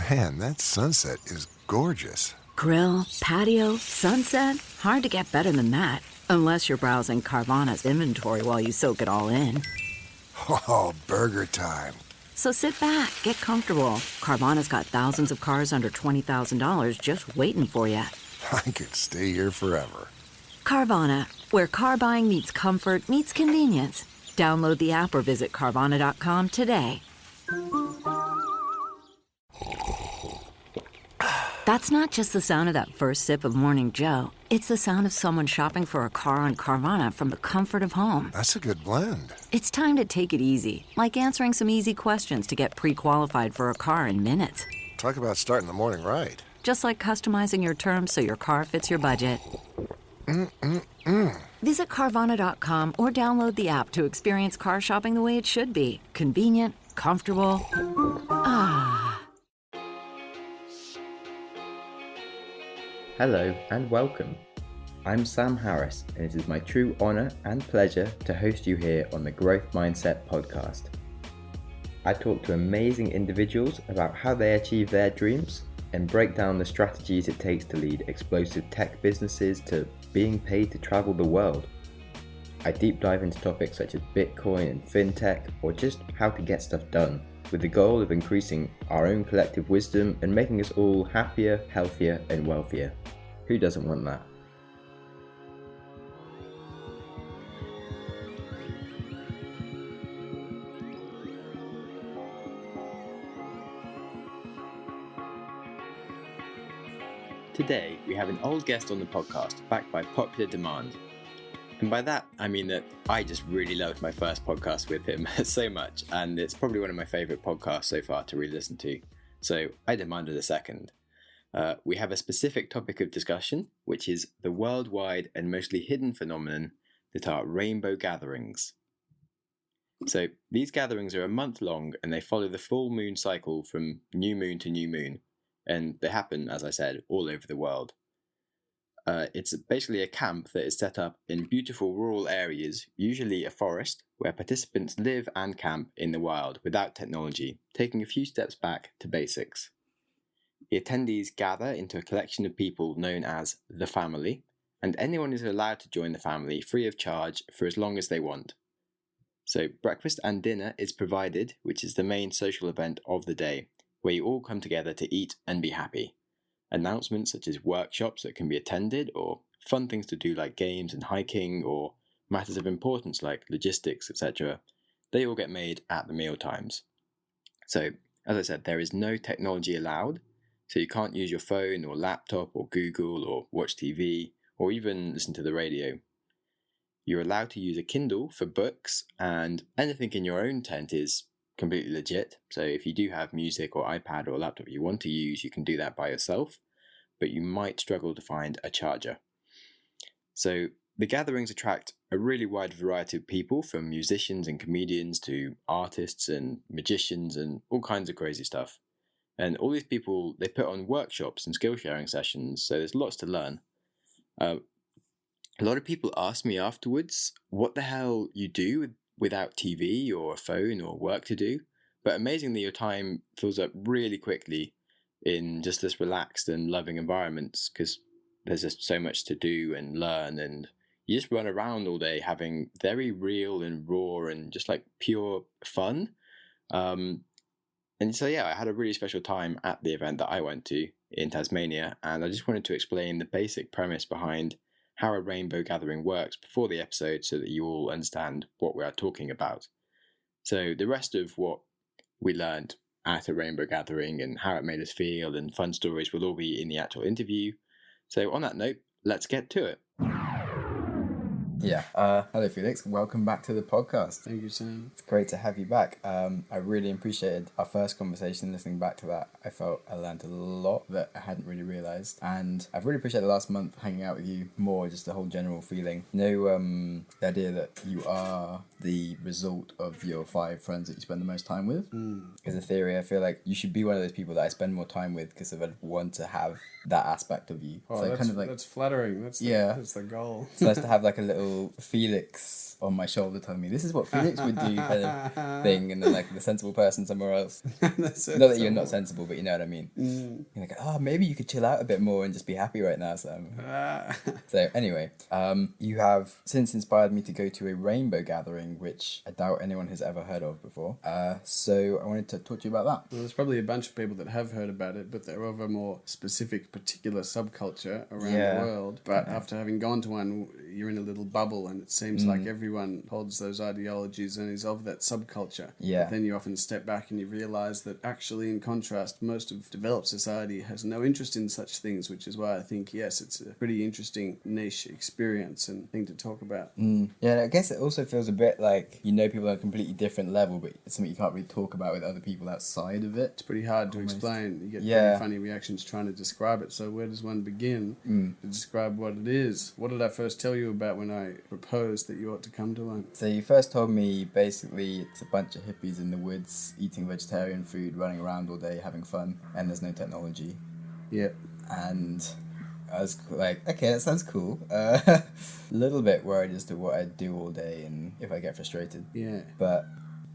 Man, that sunset is gorgeous. Grill, patio, sunset. Hard to get better than that. Unless you're browsing Carvana's inventory while you soak it all in. Oh, burger time. So sit back, get comfortable. Carvana's got thousands of cars under $20,000 just waiting for you. I could stay here forever. Carvana, where car buying meets comfort meets convenience. Download the app or visit Carvana.com today. That's not just the sound of that first sip of Morning Joe. It's the sound of someone shopping for a car on Carvana from the comfort of home. That's a good blend. It's time to take it easy, like answering some easy questions to get pre-qualified for a car in minutes. Talk about starting the morning right. Just like customizing your terms so your car fits your budget. Visit Carvana.com or download the app to experience car shopping the way it should be. Convenient, comfortable. Hello and welcome. I'm Sam Harris, and it is my true honour and pleasure to host you here on the Growth Mindset podcast. I talk to amazing individuals about how they achieve their dreams and break down the strategies it takes to lead explosive tech businesses to being paid to travel the world. I deep dive into topics such as Bitcoin and FinTech, or just how to get stuff done, with the goal of increasing our own collective wisdom and making us all happier, healthier and wealthier. Who doesn't want that? Today, we have an old guest on the podcast, backed by popular demand. And by that, I mean that I just really loved my first podcast with him so much, and it's probably one of my favourite podcasts so far to really listen to. So I demanded a second. We have a specific topic of discussion, which is the worldwide and mostly hidden phenomenon that are rainbow gatherings. So these gatherings are a month long, and they follow the full moon cycle from new moon to new moon. And they happen, as I said, all over the world. It's basically a camp that is set up in beautiful rural areas, usually a forest, where participants live and camp in the wild without technology, taking a few steps back to basics. The attendees gather into a collection of people known as the family, and anyone is allowed to join the family free of charge for as long as they want. So breakfast and dinner is provided, which is the main social event of the day, where you all come together to eat and be happy. Announcements such as workshops that can be attended, or fun things to do like games and hiking, or matters of importance like logistics, etc., they all get made at the meal times. So, as I said, there is no technology allowed, so you can't use your phone or laptop or Google or watch TV or even listen to the radio. You're allowed to use a Kindle for books, and anything in your own tent is completely legit. So if you do have music or iPad or laptop you want to use, you can do that by yourself, but you might struggle to find a charger. So the gatherings attract a really wide variety of people, from musicians and comedians to artists and magicians and all kinds of crazy stuff. And all these people, they put on workshops and skill sharing sessions, so there's lots to learn. A lot of people ask me afterwards what the hell you do without TV or a phone or work to do, but amazingly your time fills up really quickly in just this relaxed and loving environments, because there's just so much to do and learn, and you just run around all day having very real and raw and just like pure fun. And so yeah, I had a really special time at the event that I went to in Tasmania, and I just wanted to explain the basic premise behind how a rainbow gathering works before the episode, so that you all understand what we are talking about. So the rest of what we learned at a rainbow gathering and how it made us feel and fun stories will all be in the actual interview. So on that note, let's get to it. Yeah. Hello, Felix. Welcome back to the podcast. Thank you, Sam. It's great to have you back. I really appreciated our first conversation. Listening back to that, I felt I learned a lot that I hadn't really realised. And I've really appreciated the last month hanging out with you more, just the whole general feeling. The idea that you are the result of your 5 friends that you spend the most time with. As a theory, I feel like you should be one of those people that I spend more time with, because I want to have that aspect of you. Oh, so that's flattering. That's the goal. It's nice to have like a little Felix on my shoulder telling me, this is what Felix would do kind of thing, and then like the sensible person somewhere else. Not that you're not sensible, but you know what I mean. You're like, oh, maybe you could chill out a bit more and just be happy right now, Sam. So anyway, you have since inspired me to go to a rainbow gathering, which I doubt anyone has ever heard of before. So I wanted to talk to you about that. Well, there's probably a bunch of people that have heard about it, but they're of a more specific, particular subculture around the world. But after having gone to one, you're in a little bubble, and it seems like everyone holds those ideologies and is of that subculture. Yeah. But then you often step back and you realise that actually, in contrast, most of developed society has no interest in such things, which is why I think, yes, it's a pretty interesting niche experience and thing to talk about. Yeah, I guess it also feels a bit like you know people on a completely different level, but it's something you can't really talk about with other people outside of it. It's pretty hard to explain. You get pretty funny reactions trying to describe it. So where does one begin to describe what it is? What did I first tell you about when I proposed that you ought to come to one? So you first told me basically it's a bunch of hippies in the woods eating vegetarian food, running around all day, having fun, and there's no technology. Yep. And I was like, okay, that sounds cool. A little bit worried as to what I'd do all day and if I get frustrated. Yeah. But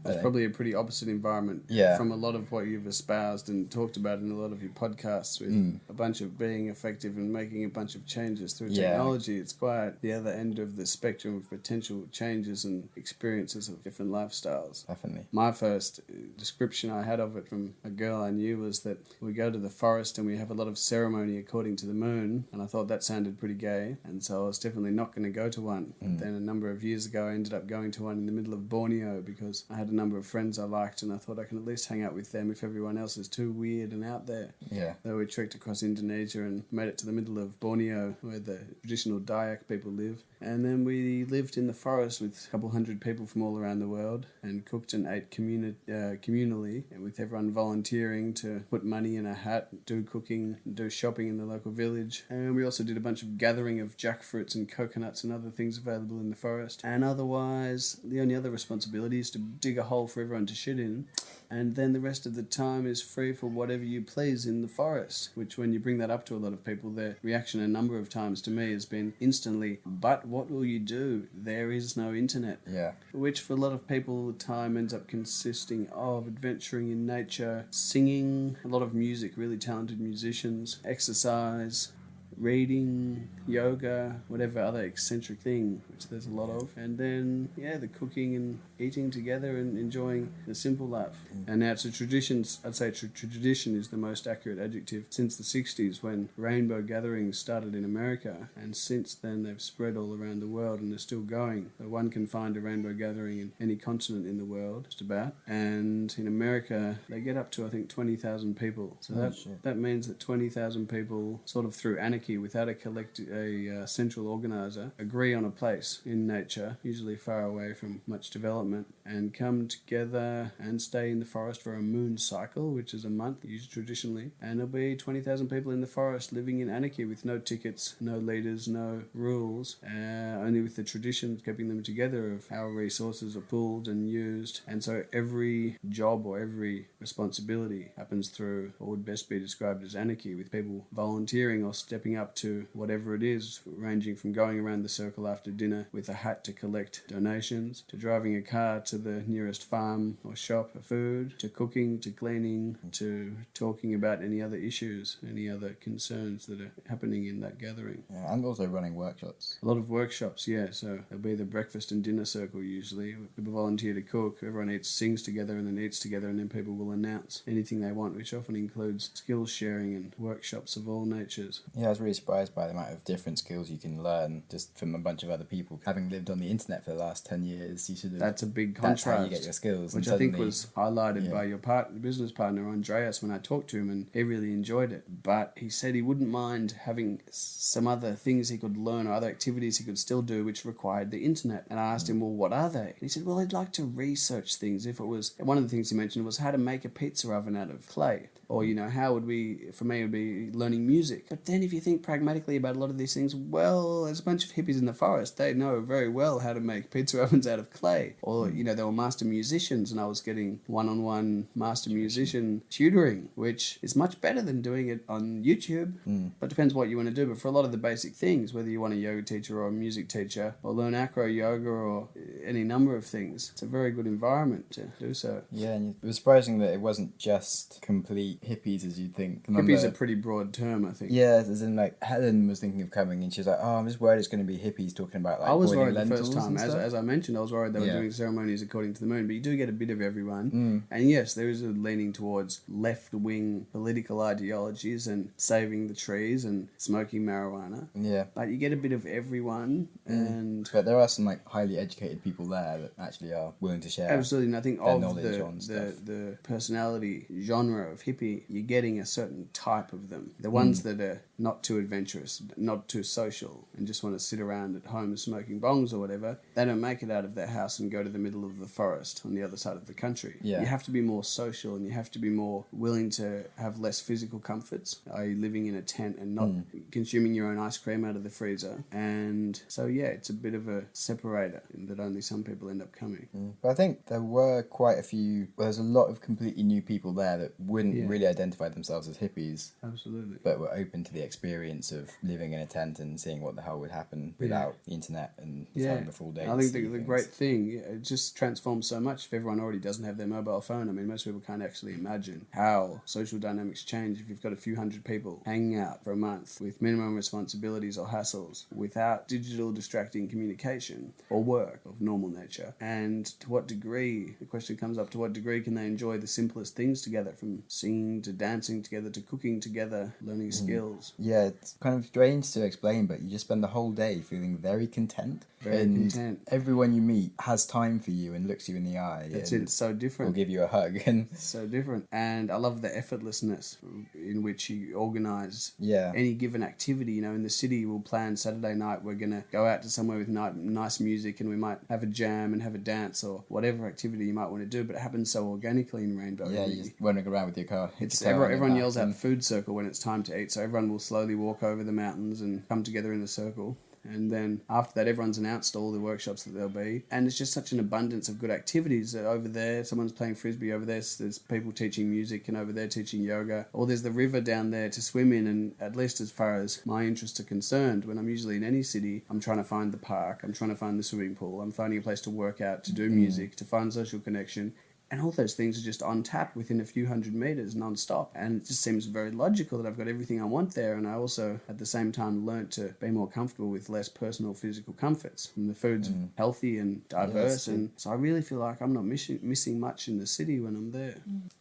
it's probably a pretty opposite environment from a lot of what you've espoused and talked about in a lot of your podcasts with a bunch of being effective and making a bunch of changes through technology. It's quite the other end of the spectrum of potential changes and experiences of different lifestyles. Definitely. My first description I had of it from a girl I knew was that we go to the forest and we have a lot of ceremony according to the moon, and I thought that sounded pretty gay, and so I was definitely not going to go to one. Then a number of years ago I ended up going to one in the middle of Borneo because I had a number of friends I liked, and I thought I can at least hang out with them if everyone else is too weird and out there. Yeah. So we trekked across Indonesia and made it to the middle of Borneo where the traditional Dayak people live. And then we lived in the forest with a couple hundred people from all around the world and cooked and ate communally, and with everyone volunteering to put money in a hat, do cooking, do shopping in the local village. And we also did a bunch of gathering of jackfruits and coconuts and other things available in the forest. And otherwise, the only other responsibility is to dig a hole for everyone to shit in. And then the rest of the time is free for whatever you please in the forest, which when you bring that up to a lot of people, their reaction a number of times to me has been instantly, but what will you do? There is no internet. Yeah. Which for a lot of people, the time ends up consisting of adventuring in nature, singing, a lot of music, really talented musicians, exercise, reading, yoga, whatever other eccentric thing, which there's a lot of. And then, the cooking and eating together and enjoying the simple life. And now it's a tradition, I'd say tradition is the most accurate adjective, since the 60s when rainbow gatherings started in America. And since then they've spread all around the world and they're still going. So one can find a rainbow gathering in any continent in the world, just about. And in America, they get up to, I think, 20,000 people. So that means that 20,000 people, sort of through anarchy, without a central organizer, agree on a place in nature, usually far away from much development, and come together and stay in the forest for a moon cycle, which is a month, used traditionally. And there'll be 20,000 people in the forest living in anarchy with no tickets, no leaders, no rules, only with the tradition keeping them together of how resources are pooled and used. And so every job or every responsibility happens through what would best be described as anarchy, with people volunteering or stepping up to whatever it is, ranging from going around the circle after dinner with a hat to collect donations, to driving a car to the nearest farm or shop for food, to cooking, to cleaning, to talking about any other issues, any other concerns that are happening in that gathering. Yeah, and also running workshops. A lot of workshops, so there'll be the breakfast and dinner circle usually. People volunteer to cook, everyone sings together and then eats together, and then people will announce anything they want, which often includes skills sharing and workshops of all natures. Yeah, I was really surprised by the amount of different skills you can learn just from a bunch of other people. Having lived on the internet for the last 10 years, you should have... That's a big contrast. That's how you get your skills. Which I think was highlighted by your business partner, Andreas, when I talked to him, and he really enjoyed it. But he said he wouldn't mind having some other things he could learn or other activities he could still do which required the internet. And I asked him, well, what are they? And he said, well, I'd like to research things. If it was... One of the things he mentioned was how to make a pizza oven out of clay. Or, how would we, for me, it would be learning music. But then if you think pragmatically about a lot of these things, well, there's a bunch of hippies in the forest. They know very well how to make pizza ovens out of clay. Or, they were master musicians, and I was getting one-on-one master musician tutoring, which is much better than doing it on YouTube. But it depends what you want to do. But for a lot of the basic things, whether you want a yoga teacher or a music teacher, or learn acro yoga or any number of things, it's a very good environment to do so. Yeah, and it was surprising that it wasn't just complete hippies as you'd think. Hippies are a pretty broad term, I think. Yeah, as in like Helen was thinking of coming and she was like, oh, I'm just worried it's going to be hippies talking about like I was worried boiling the first lentils time. and stuff. As I mentioned, I was worried they were doing ceremonies according to the moon, but you do get a bit of everyone. And yes, there is a leaning towards left-wing political ideologies and saving the trees and smoking marijuana. Yeah. But you get a bit of everyone, and But there are some like highly educated people there that actually are willing to share. absolutely nothing their of knowledge on stuff. the personality genre of hippie. You're getting a certain type of them. The ones that are not too adventurous, not too social, and just want to sit around at home smoking bongs or whatever, they don't make it out of their house and go to the middle of the forest on the other side of the country. Yeah. You have to be more social, and you have to be more willing to have less physical comforts, i.e. living in a tent and not consuming your own ice cream out of the freezer. And so, yeah, it's a bit of a separator that only some people end up coming. But I think there were quite a few, there's a lot of completely new people there that wouldn't really identify themselves as hippies, Absolutely. but were open to the experience of living in a tent and seeing what the hell would happen without the internet and having the full day. I think the great thing, it just transforms so much if everyone already doesn't have their mobile phone. I mean, most people can't actually imagine how social dynamics change if you've got a few hundred people hanging out for a month with minimum responsibilities or hassles without digital distracting communication or work of normal nature. And to what degree, the question comes up, to what degree can they enjoy the simplest things together, from singing to dancing together to cooking together, learning skills. Yeah, it's kind of strange to explain, but you just spend the whole day feeling very content. Very and content. Everyone you meet has time for you and looks you in the eye. That's it. It's so different. Will give you a hug. And so different. And I love the effortlessness in which you organise yeah, any given activity. In the city we'll plan Saturday night, we're going to go out to somewhere with nice music, and we might have a jam and have a dance or whatever activity you might want to do, but it happens so organically in Rainbow. Yeah, you're just running around with your car. Everyone yells out food circle when it's time to eat, so everyone will slowly walk over the mountains and come together in a circle. And then after that, everyone's announced all the workshops that there'll be. And it's just such an abundance of good activities. Over there, someone's playing frisbee. Over there's people teaching music, and over there teaching yoga. Or there's the river down there to swim in. And at least as far as my interests are concerned, when I'm usually in any city, I'm trying to find the park. I'm trying to find the swimming pool. I'm finding a place to work out, to do music, to find social connection. And all those things are just on tap within a few hundred meters non-stop. And it just seems very logical that I've got everything I want there. And I also, at the same time, learnt to be more comfortable with less personal physical comforts. And the food's healthy and diverse. And so I really feel like I'm not missing much in the city when I'm there.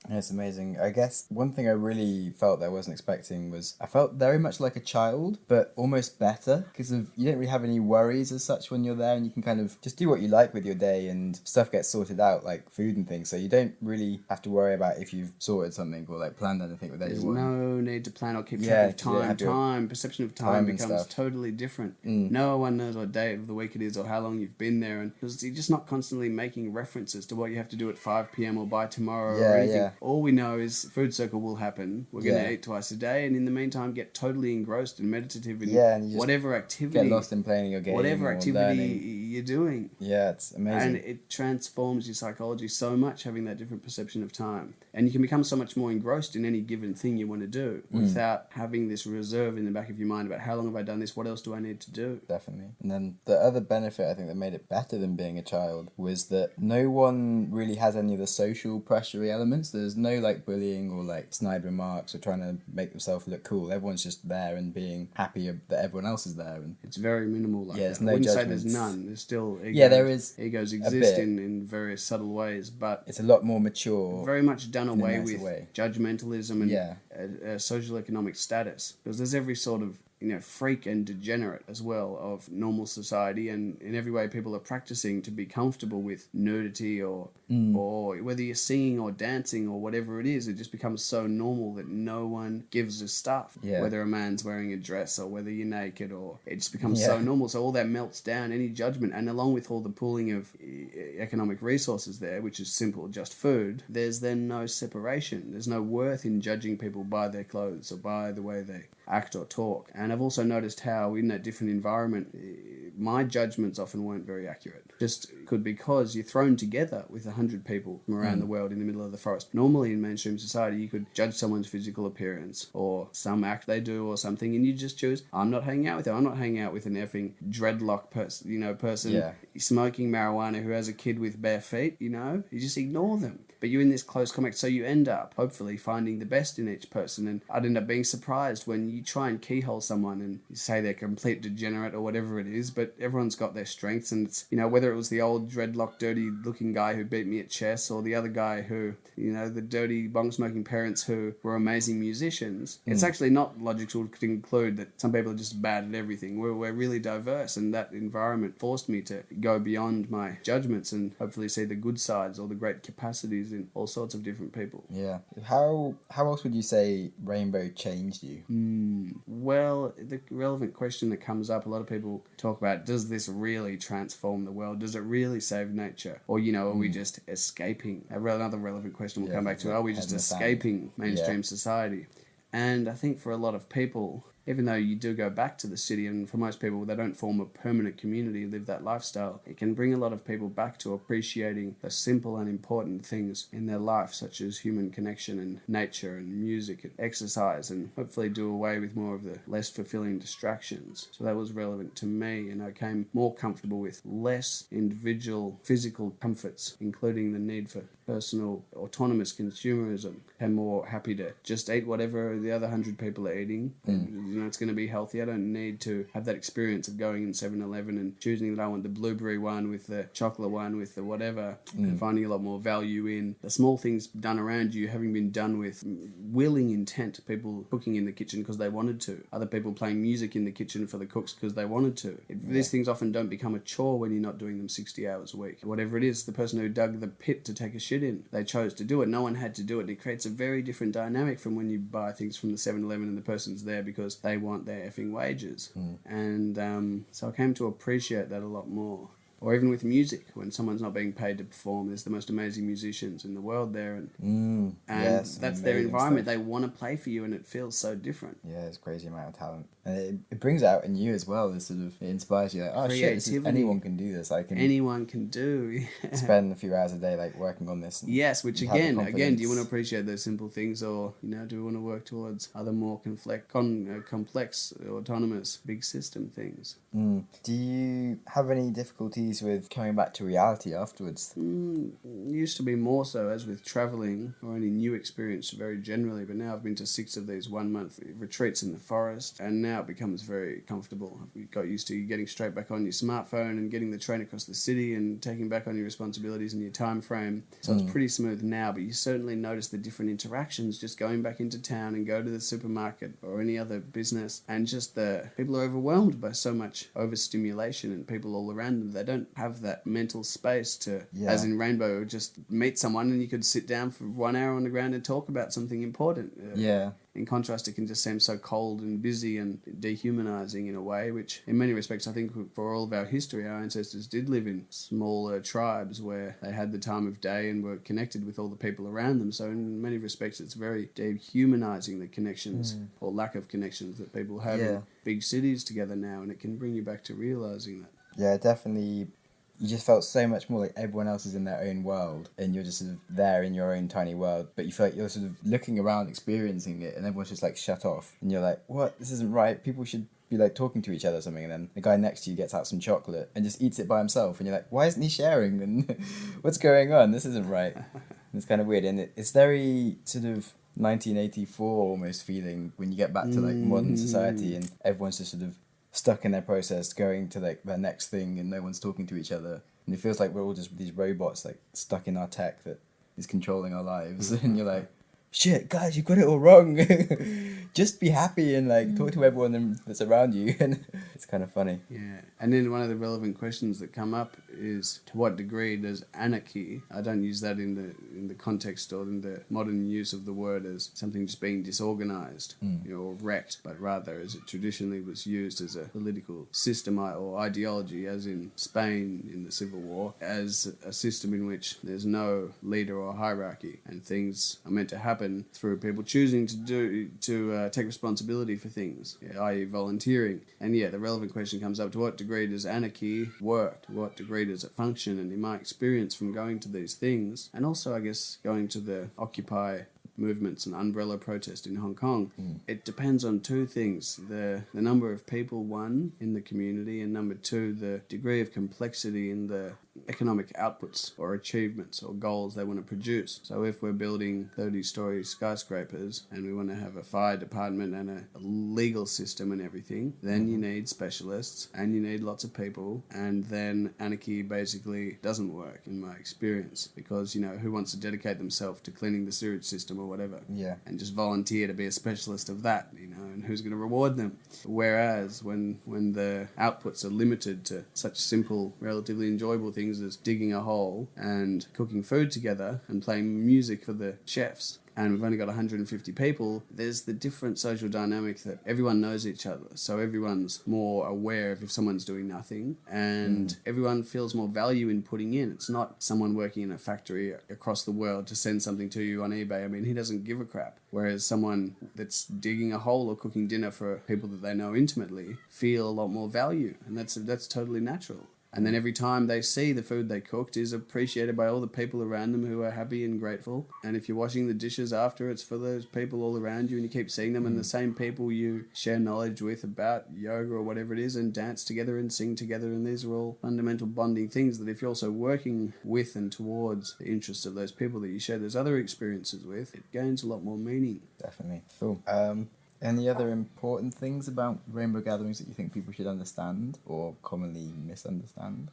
Yeah, it's amazing. I guess one thing I really felt that I wasn't expecting was I felt very much like a child, but almost better, because you don't really have any worries as such when you're there, and you can kind of just do what you like with your day, and stuff gets sorted out, like food and things. So you don't really have to worry about if you've sorted something or like planned anything with anyone. There's no need to plan or keep track of time. Perception of time becomes totally different. No one knows what day of the week it is or how long you've been there, and because you're just not constantly making references to what you have to do at 5 p.m. or by tomorrow or anything. Yeah. All we know is food circle will happen. We're going to eat twice a day, and in the meantime get totally engrossed and meditative in and you whatever activity. Get lost in playing your game. Whatever activity learning. you're doing. Yeah, it's amazing. And it transforms your psychology so much, having that different perception of time. And you can become so much more engrossed in any given thing you want to do without having this reserve in the back of your mind about how long have I done this, what else do I need to do? Definitely. And then the other benefit I think that made it better than being a child was that no one really has any of the social pressury elements. There's no like bullying or like snide remarks or trying to make themselves look cool. Everyone's just there and being happy that everyone else is there. And it's very minimal like that. No I wouldn't judgments. Say there's none. There's still egos. Yeah, there is. Egos exist in various subtle ways, but it's a lot more mature. Very much done away with judgmentalism social economic status, because there's every sort of freak and degenerate as well of normal society, and in every way people are practicing to be comfortable with nudity or whether you're singing or dancing or whatever it is, it just becomes so normal that no one gives a stuff. Yeah. Whether a man's wearing a dress or whether you're naked, or it just becomes so normal. So all that melts down, any judgment, and along with all the pooling of economic resources there, which is simple, just food, there's then no separation. There's no worth in judging people by their clothes or by the way they act or talk. And I've also noticed how in that different environment, my judgments often weren't very accurate. Just because you're thrown together with 100 people from around the world in the middle of the forest. Normally in mainstream society, you could judge someone's physical appearance or some act they do or something, and you just choose, I'm not hanging out with them. I'm not hanging out with an effing dreadlock person smoking marijuana who has a kid with bare feet, You just ignore them. But you're in this close contact, so you end up hopefully finding the best in each person. And I'd end up being surprised when you try and keyhole someone and you say they're complete degenerate or whatever it is, but everyone's got their strengths. And it's, whether it was the old dreadlock, dirty looking guy who beat me at chess, or the other guy who, the dirty bong smoking parents who were amazing musicians, it's actually not logical to conclude that some people are just bad at everything. We're really diverse, and that environment forced me to go beyond my judgments and hopefully see the good sides or the great capacities in all sorts of different people. Yeah. How else would you say Rainbow changed you? Well, the relevant question that comes up, a lot of people talk about, does this really transform the world? Does it really save nature? Or, are we just escaping? Another relevant question we'll come back to, are we just escaping mainstream society? And I think for a lot of people, even though you do go back to the city, and for most people they don't form a permanent community, live that lifestyle, it can bring a lot of people back to appreciating the simple and important things in their life, such as human connection and nature and music and exercise, and hopefully do away with more of the less fulfilling distractions. So that was relevant to me, and I became more comfortable with less individual physical comforts, including the need for personal autonomous consumerism. I'm more happy to just eat whatever the other 100 people are eating. It's going to be healthy. I don't need to have that experience of going in 7-Eleven and choosing that I want the blueberry one with the chocolate one with the whatever, and finding a lot more value in the small things done around you having been done with willing intent. People cooking in the kitchen because they wanted to. Other people playing music in the kitchen for the cooks because they wanted to. These things often don't become a chore when you're not doing them 60 hours a week. Whatever it is, the person who dug the pit to take a shit in, they chose to do it. No one had to do it. And it creates a very different dynamic from when you buy things from the 7-Eleven and the person's there because they want their effing wages. And so I came to appreciate that a lot more. Or even with music, when someone's not being paid to perform, there's the most amazing musicians in the world there, and that's their environment. Stuff. They want to play for you, and it feels so different. Yeah, it's a crazy amount of talent, and it brings out in you as well. This sort of, it inspires you, like, oh shit, anyone can do this. Anyone can do. Spend a few hours a day working on this. Yes, which again, do you want to appreciate those simple things, or do we want to work towards other more complex, autonomous, big system things? Do you have any difficulties with coming back to reality afterwards? Used to be more so, as with travelling or any new experience very generally, but now I've been to 6 of these 1-month retreats in the forest, and now it becomes very comfortable. I've got used to getting straight back on your smartphone and getting the train across the city and taking back on your responsibilities and your time frame. So it's pretty smooth now, but you certainly notice the different interactions just going back into town and go to the supermarket or any other business, and just the people are overwhelmed by so much overstimulation, and people all around them, they don't have that mental space to, as in Rainbow, just meet someone and you could sit down for 1 hour on the ground and talk about something important. In contrast, it can just seem so cold and busy and dehumanizing in a way, which in many respects, I think for all of our history, our ancestors did live in smaller tribes where they had the time of day and were connected with all the people around them. So in many respects, it's very dehumanizing, the connections or lack of connections that people have in big cities together now, and it can bring you back to realizing that. Yeah, definitely. You just felt so much more like everyone else is in their own world, and you're just sort of there in your own tiny world, but you feel like you're sort of looking around, experiencing it, and everyone's just shut off, and you're like, what? This isn't right. People should be talking to each other or something, and then the guy next to you gets out some chocolate and just eats it by himself, and you're like, why isn't he sharing? And what's going on? This isn't right. And it's kind of weird, and it's very sort of 1984 almost feeling when you get back to modern society, and everyone's just sort of stuck in their process, going to their next thing, and no one's talking to each other, and it feels like we're all just these robots stuck in our tech that is controlling our lives. And you're like, shit, guys, you got it all wrong. Just be happy and like talk to everyone that's around you. And it's kind of funny. Yeah, and then one of the relevant questions that come up is, to what degree does anarchy, I don't use that in the context or in the modern use of the word as something just being disorganized, or wrecked, but rather as it traditionally was used as a political system or ideology, as in Spain in the Civil War, as a system in which there's no leader or hierarchy, and things are meant to happen through people choosing to take responsibility for things, i.e. volunteering. And yeah, the relevant question comes up, to what degree does anarchy work? To what degree does it function? And in my experience from going to these things, and also I guess going to the Occupy movements and umbrella protest in Hong Kong, it depends on two things: the number of people, one, in the community, and number two, the degree of complexity in the economic outputs or achievements or goals they want to produce. So if we're building 30-story skyscrapers and we want to have a fire department and a legal system and everything, then you need specialists and you need lots of people, and then anarchy basically doesn't work in my experience, because who wants to dedicate themselves to cleaning the sewage system or whatever, and just volunteer to be a specialist of that, and who's going to reward them? Whereas when the outputs are limited to such simple, relatively enjoyable things as digging a hole and cooking food together and playing music for the chefs, and we've only got 150 people, there's the different social dynamic that everyone knows each other. So everyone's more aware of if someone's doing nothing, and everyone feels more value in putting in. It's not someone working in a factory across the world to send something to you on eBay. I mean, he doesn't give a crap. Whereas someone that's digging a hole or cooking dinner for people that they know intimately feel a lot more value, and that's totally natural. And then every time they see the food they cooked is appreciated by all the people around them who are happy and grateful. And if you're washing the dishes after, it's for those people all around you, and you keep seeing them, and the same people you share knowledge with about yoga or whatever it is, and dance together and sing together. And these are all fundamental bonding things that if you're also working with and towards the interests of those people that you share those other experiences with, it gains a lot more meaning. Definitely. Cool. Any other important things about rainbow gatherings that you think people should understand or commonly misunderstand?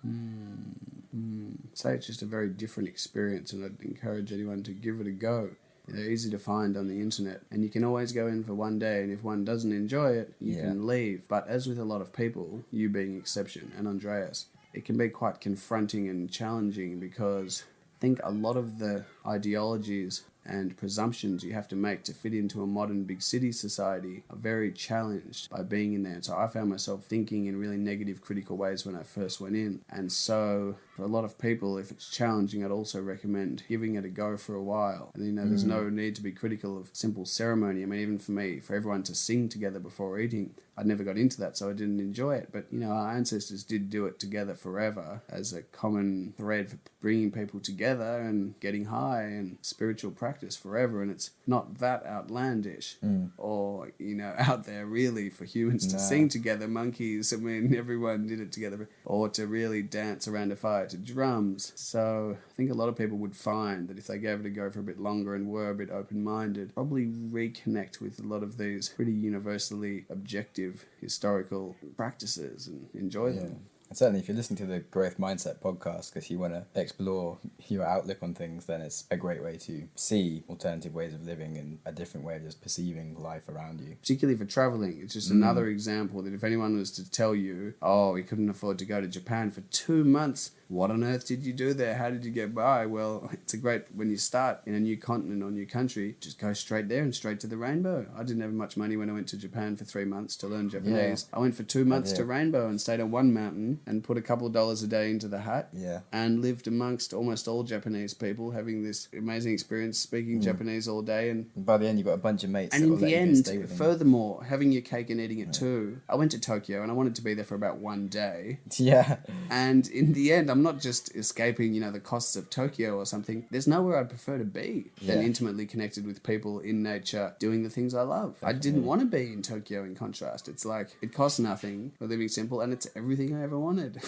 Say it's just a very different experience, and I'd encourage anyone to give it a go. They're easy to find on the internet, and you can always go in for one day, and if one doesn't enjoy it, you can leave. But as with a lot of people, you being exception, and Andreas, it can be quite confronting and challenging, because I think a lot of the ideologies and presumptions you have to make to fit into a modern big city society are very challenged by being in there. And so I found myself thinking in really negative, critical ways when I first went in. And so for a lot of people, if it's challenging, I'd also recommend giving it a go for a while. And there's no need to be critical of simple ceremony. I mean, even for me, for everyone to sing together before eating, I never got into that, so I didn't enjoy it. But, our ancestors did do it together forever as a common thread for bringing people together and getting high and spiritual practice forever. And it's not that outlandish or, out there really for humans to sing together. Monkeys, I mean, everyone did it together. Or to really dance around a fire to drums. So I think a lot of people would find that if they gave it a go for a bit longer and were a bit open-minded, probably reconnect with a lot of these pretty universally objective historical practices and enjoy them. And certainly if you're listening to the Growth Mindset podcast because you want to explore your outlook on things, then it's a great way to see alternative ways of living and a different way of just perceiving life around you. Particularly for traveling, it's just another example that if anyone was to tell you, we couldn't afford to go to Japan for 2 months, what on earth did you do there? How did you get by? Well, it's a great, when you start in a new continent or new country, just go straight there and straight to the rainbow. I didn't have much money when I went to Japan for 3 months to learn Japanese. I went for 2 months to Rainbow and stayed on one mountain and put a couple of dollars a day into the hat and lived amongst almost all Japanese people, having this amazing experience speaking Japanese all day. And by the end, you got a bunch of mates. And in the end, furthermore, having your cake and eating it too. I went to Tokyo and I wanted to be there for about 1 day. Yeah. And in the end, I'm not just escaping, the costs of Tokyo or something. There's nowhere I'd prefer to be than intimately connected with people in nature, doing the things I love. Definitely. I didn't want to be in Tokyo in contrast. It's like, it costs nothing for living simple and it's everything I ever wanted.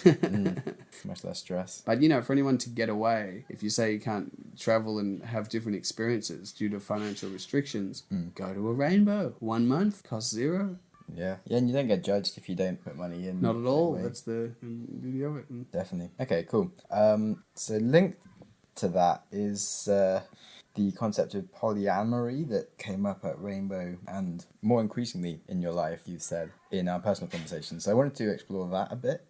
Much less stress. But, for anyone to get away, if you say you can't travel and have different experiences due to financial restrictions, go to a rainbow. 1 month, costs $0. Yeah, and you don't get judged if you don't put money in. Not at all. That's the beauty of it. Definitely. Okay, cool. So linked to that is the concept of polyamory that came up at Rainbow and more increasingly in your life, you've said, in our personal conversations. So I wanted to explore that a bit.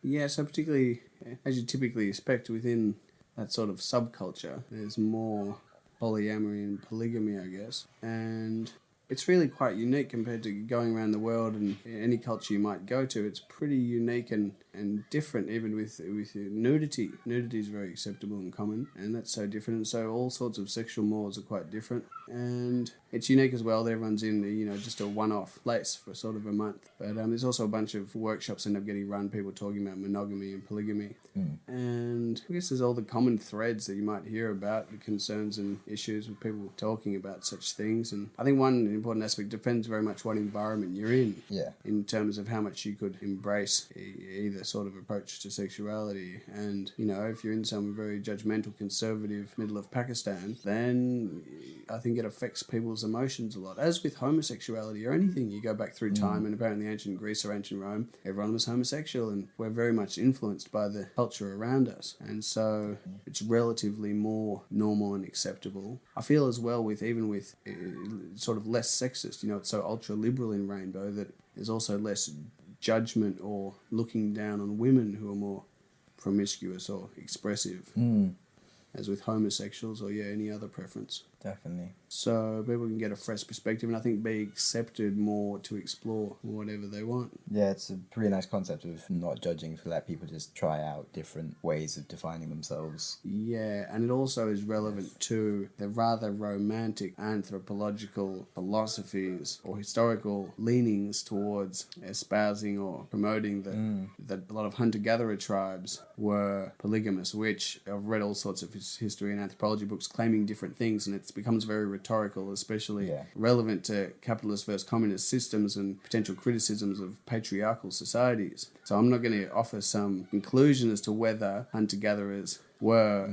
Yeah, so particularly, as you typically expect within that sort of subculture, there's more polyamory and polygamy, I guess. And it's really quite unique compared to going around the world and any culture you might go to. It's pretty unique and different, even with nudity. Nudity is very acceptable and common, and that's so different. And so all sorts of sexual mores are quite different. And it's unique as well that everyone's in, just a one-off place for sort of a month. But there's also a bunch of workshops that end up getting run, people talking about monogamy and polygamy. And I guess there's all the common threads that you might hear about, the concerns and issues with people talking about such things. And I think one important aspect depends very much what environment you're in. Yeah. In terms of how much you could embrace either sort of approach to sexuality. And, if you're in some very judgmental, conservative middle of Pakistan, then I think it affects people's emotions a lot. As with homosexuality or anything, you go back through time, and apparently ancient Greece or ancient Rome, everyone was homosexual, and we're very much influenced by the culture around us. And so it's relatively more normal and acceptable. I feel as well even with sort of less sexist, it's so ultra-liberal in Rainbow that there's also less judgment or looking down on women who are more promiscuous or expressive, as with homosexuals or any other preference. Definitely. So people can get a fresh perspective and I think be accepted more to explore whatever they want. Yeah, it's a pretty nice concept of not judging, to let people just try out different ways of defining themselves. Yeah, and it also is relevant to the rather romantic anthropological philosophies or historical leanings towards espousing or promoting that a lot of hunter-gatherer tribes were polygamous, which I've read all sorts of history and anthropology books claiming different things, and it becomes very rhetorical, especially relevant to capitalist versus communist systems and potential criticisms of patriarchal societies. So I'm not going to offer some conclusion as to whether hunter-gatherers were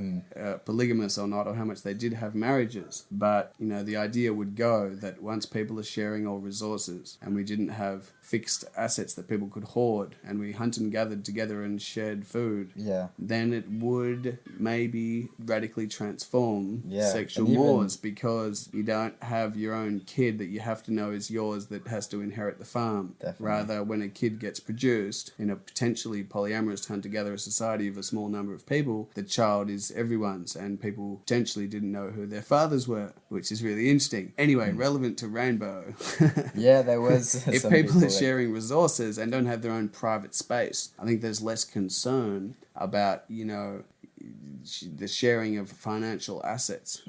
polygamous or not, or how much they did have marriages. But, the idea would go that once people are sharing all resources and we didn't have fixed assets that people could hoard and we hunted and gathered together and shared food, then it would maybe radically transform sexual mores, because you don't have your own kid that you have to know is yours that has to inherit the farm. Definitely. Rather, when a kid gets produced in a potentially polyamorous hunter-gatherer society of a small number of people, the child is everyone's, and people potentially didn't know who their fathers were, which is really interesting. Anyway, relevant to Rainbow. Yeah, there was. If people are sharing resources and don't have their own private space, I think there's less concern about, the sharing of financial assets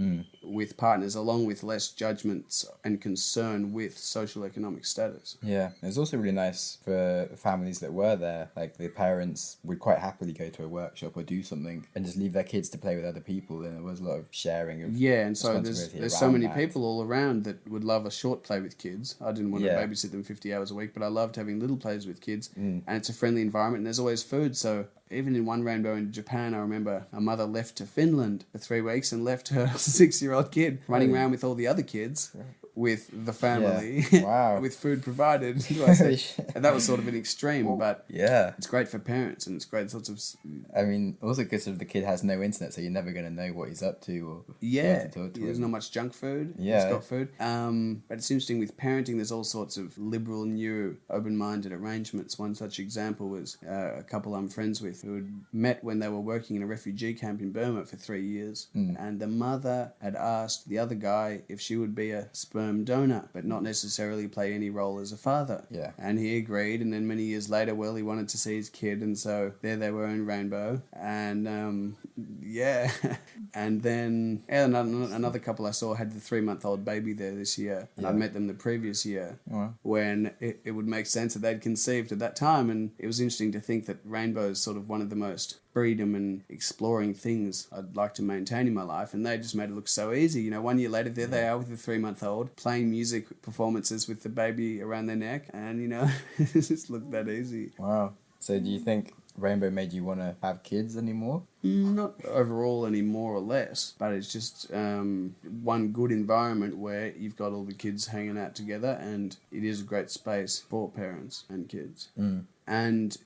with partners, along with less judgments and concern with social economic status. Yeah, it was also really nice for families that were there. Like, the parents would quite happily go to a workshop or do something and just leave their kids to play with other people, and there was a lot of sharing of and so there's so many that. people all around that would love a short play with kids. I didn't want to babysit them 50 hours a week, but I loved having little plays with kids, and it's a friendly environment, and there's always food. So even in one Rainbow in Japan, I remember a mother left to Finland for 3 weeks and left her 6-year-old kid running around with all the other kids, with the family, with food provided. And that was sort of an extreme, but it's great for parents, and it's great sorts of... I mean, also because the kid has no internet, so you're never going to know what he's up to or to talk to there's him. not much junk food. He's got food. But it's interesting with parenting, there's all sorts of liberal, new, open-minded arrangements. One such example was a couple I'm friends with who had met when they were working in a refugee camp in Burma for 3 years, and the mother had asked the other guy if she would be a sperm donor, but not necessarily play any role as a father. Yeah. And he agreed, and then many years later, he wanted to see his kid, and so there they were in Rainbow, and and then another couple I saw had the 3-month-old baby there this year, and I'd met them the previous year, when it would make sense that they'd conceived at that time. And it was interesting to think that Rainbow is sort of one of the most freedom and exploring things I'd like to maintain in my life, and they just made it look so easy. 1 year later, there they are with the 3-month-old playing music performances with the baby around their neck, and it just looked that easy. Wow. So do you think Rainbow made you want to have kids anymore? Not overall any more or less, but it's just one good environment where you've got all the kids hanging out together, and it is a great space for parents and kids. And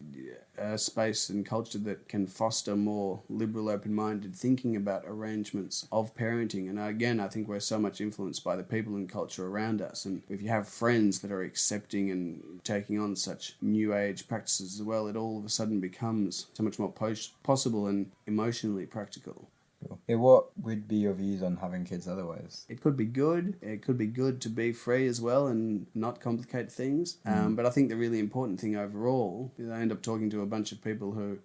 a space and culture that can foster more liberal, open-minded thinking about arrangements of parenting. And again, I think we're so much influenced by the people and culture around us. And if you have friends that are accepting and taking on such new age practices as well, it all of a sudden becomes so much more possible and emotionally practical. Cool. Yeah, what would be your views on having kids otherwise? It could be good. It could be good to be free as well and not complicate things. But I think the really important thing overall is I end up talking to a bunch of people who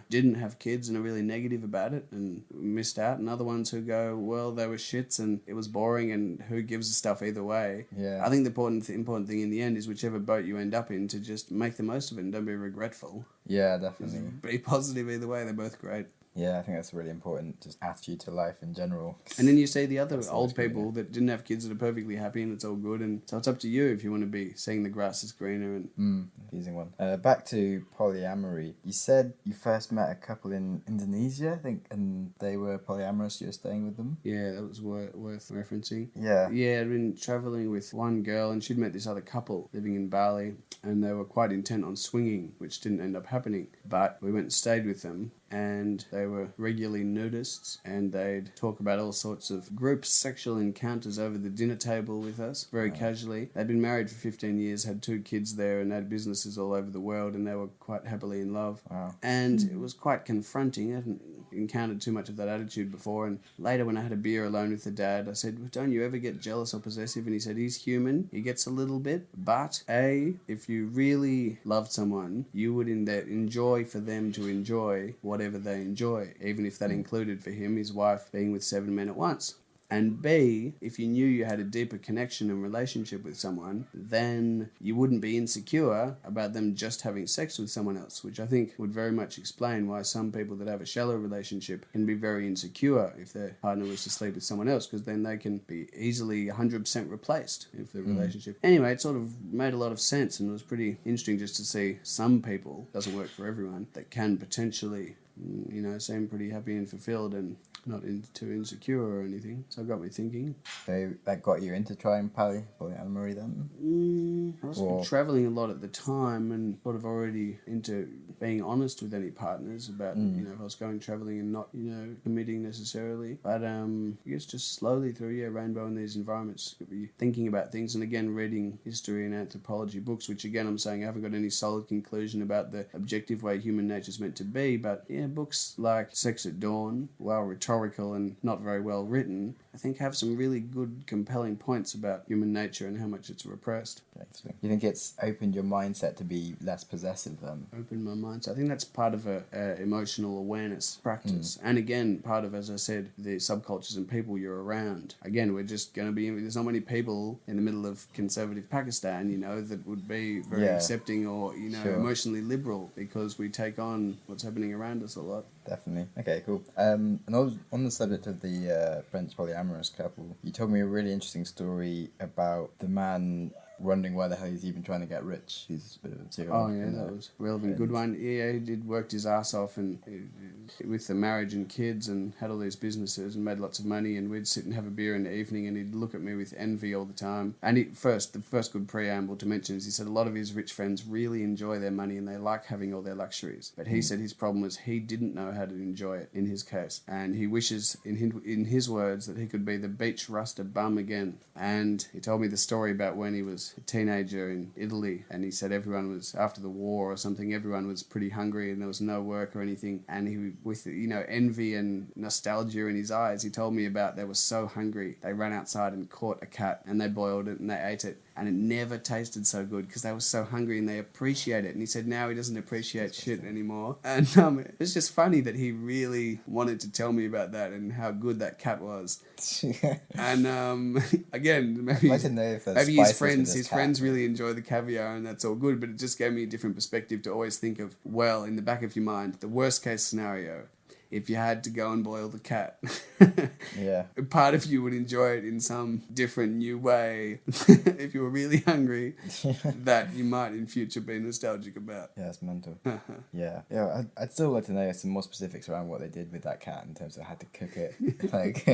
didn't have kids and are really negative about it and missed out, and other ones who go, well, they were shits and it was boring and who gives a stuff either way. Yeah. I think the important thing in the end is whichever boat you end up in to just make the most of it and don't be regretful. Yeah, definitely. Be positive either way. They're both great. Yeah, I think that's really important, just attitude to life in general. And then you see the other That's old always good, people yeah. that didn't have kids that are perfectly happy and it's all good. And so it's up to you if you want to be seeing the grass is greener. And Confusing one. Back to polyamory. You said you first met a couple in Indonesia, I think, and they were polyamorous. You were staying with them. yeah, that was worth referencing. Yeah. Yeah, I'd been travelling with one girl and she'd met this other couple living in Bali, and they were quite intent on swinging, which didn't end up happening. But we went and stayed with them, and they were regularly nudists, and they'd talk about all sorts of group sexual encounters over the dinner table with us, very casually. They'd been married for 15 years, had 2 kids there, and had businesses all over the world, and they were quite happily in love. Wow. And it was quite confronting. I hadn't encountered too much of that attitude before, and later when I had a beer alone with the dad, I said, well, don't you ever get jealous or possessive? And he said, he's human, he gets a little bit, but if you really loved someone, you would enjoy for them to enjoy whatever they enjoy, even if that included for him his wife being with 7 men at once. And B, if you knew you had a deeper connection and relationship with someone, then you wouldn't be insecure about them just having sex with someone else, which I think would very much explain why some people that have a shallow relationship can be very insecure if their partner was to sleep with someone else, because then they can be easily 100% replaced if the relationship... Anyway, it sort of made a lot of sense, and it was pretty interesting just to see some people, doesn't work for everyone, that can potentially, seem pretty happy and fulfilled and not too insecure or anything. So it got me thinking. So that got you into trying polyamory then? I was travelling a lot at the time and sort of already into being honest with any partners about, if I was going travelling and not, committing necessarily. But I guess just slowly through, Rainbow in these environments, could be thinking about things, and again, reading history and anthropology books, which again, I'm saying I haven't got any solid conclusion about the objective way human nature is meant to be, but books like Sex at Dawn, while rhetorical and not very well written, I think have some really good, compelling points about human nature and how much it's repressed. You think it's opened your mindset to be less possessive then? Opened my mind. So I think that's part of a emotional awareness practice. And again, part of, as I said, the subcultures and people you're around. Again, we're just going to be... There's not many people in the middle of conservative Pakistan, that would be very accepting or, emotionally liberal, because we take on what's happening around us a lot. Definitely. Okay, cool. And on the subject of the French polyamorous couple, you told me a really interesting story about the man wondering why the hell he's even trying to get rich. He's a bit of a serial entrepreneur. That was a relevant, good one. Yeah, he worked his ass off and with the marriage and kids, and had all these businesses and made lots of money, and we'd sit and have a beer in the evening, and he'd look at me with envy all the time. And the first good preamble to mention is he said a lot of his rich friends really enjoy their money and they like having all their luxuries. But he said his problem was he didn't know how to enjoy it in his case. And he wishes, in his words, that he could be the beach ruster bum again. And he told me the story about when he was a teenager in Italy, and he said everyone was, after the war or something, everyone was pretty hungry and there was no work or anything, and he, with envy and nostalgia in his eyes, he told me about they were so hungry they ran outside and caught a cat and they boiled it and they ate it, and it never tasted so good because they were so hungry and they appreciate it. And he said now he doesn't appreciate shit anymore. And it's just funny that he really wanted to tell me about that and how good that cat was. And again, maybe his friends really enjoy the caviar and that's all good, but it just gave me a different perspective to always think of, well, in the back of your mind, the worst case scenario if you had to go and boil the cat, Yeah. part of you would enjoy it in some different new way if you were really hungry that you might in future be nostalgic about. Yeah, it's mental. Yeah. I'd still like to know some more specifics around what they did with that cat in terms of how to cook it. Like,